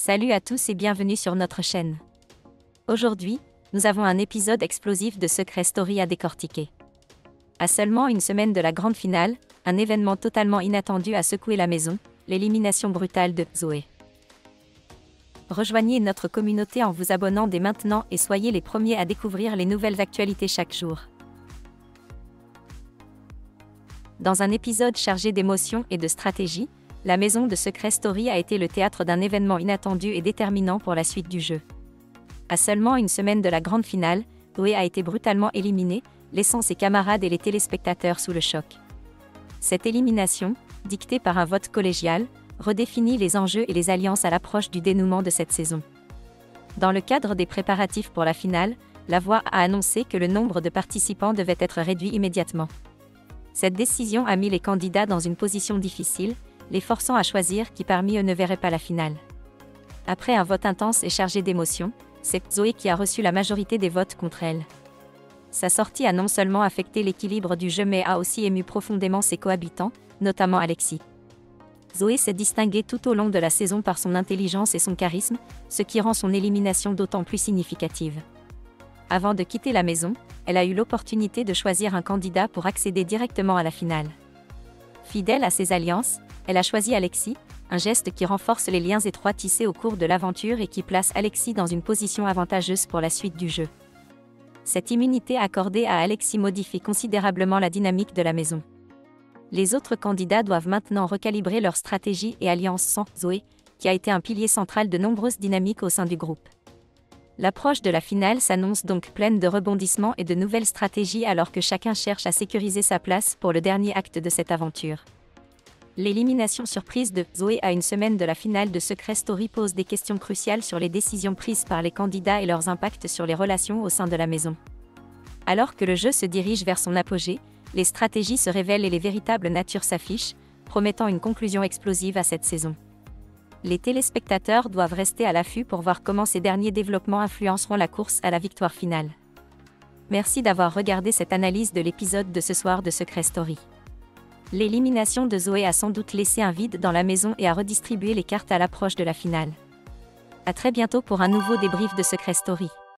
Salut à tous et bienvenue sur notre chaîne. Aujourd'hui, nous avons un épisode explosif de Secret Story à décortiquer. À seulement une semaine de la grande finale, un événement totalement inattendu a secoué la maison, l'élimination brutale de Zoé. Rejoignez notre communauté en vous abonnant dès maintenant et soyez les premiers à découvrir les nouvelles actualités chaque jour. Dans un épisode chargé d'émotions et de stratégie, la maison de Secret Story a été le théâtre d'un événement inattendu et déterminant pour la suite du jeu. À seulement une semaine de la grande finale, Zoé a été brutalement éliminée, laissant ses camarades et les téléspectateurs sous le choc. Cette élimination, dictée par un vote collégial, redéfinit les enjeux et les alliances à l'approche du dénouement de cette saison. Dans le cadre des préparatifs pour la finale, La Voix a annoncé que le nombre de participants devait être réduit immédiatement. Cette décision a mis les candidats dans une position difficile, les forçant à choisir qui parmi eux ne verrait pas la finale. Après un vote intense et chargé d'émotions, c'est Zoé qui a reçu la majorité des votes contre elle. Sa sortie a non seulement affecté l'équilibre du jeu mais a aussi ému profondément ses cohabitants, notamment Alexis. Zoé s'est distinguée tout au long de la saison par son intelligence et son charisme, ce qui rend son élimination d'autant plus significative. Avant de quitter la maison, elle a eu l'opportunité de choisir un candidat pour accéder directement à la finale. Fidèle à ses alliances, elle a choisi Alexis, un geste qui renforce les liens étroits tissés au cours de l'aventure et qui place Alexis dans une position avantageuse pour la suite du jeu. Cette immunité accordée à Alexis modifie considérablement la dynamique de la maison. Les autres candidats doivent maintenant recalibrer leur stratégie et alliance sans Zoé, qui a été un pilier central de nombreuses dynamiques au sein du groupe. L'approche de la finale s'annonce donc pleine de rebondissements et de nouvelles stratégies alors que chacun cherche à sécuriser sa place pour le dernier acte de cette aventure. L'élimination surprise de Zoé à une semaine de la finale de Secret Story pose des questions cruciales sur les décisions prises par les candidats et leurs impacts sur les relations au sein de la maison. Alors que le jeu se dirige vers son apogée, les stratégies se révèlent et les véritables natures s'affichent, promettant une conclusion explosive à cette saison. Les téléspectateurs doivent rester à l'affût pour voir comment ces derniers développements influenceront la course à la victoire finale. Merci d'avoir regardé cette analyse de l'épisode de ce soir de Secret Story. L'élimination de Zoé a sans doute laissé un vide dans la maison et a redistribué les cartes à l'approche de la finale. À très bientôt pour un nouveau débrief de Secret Story.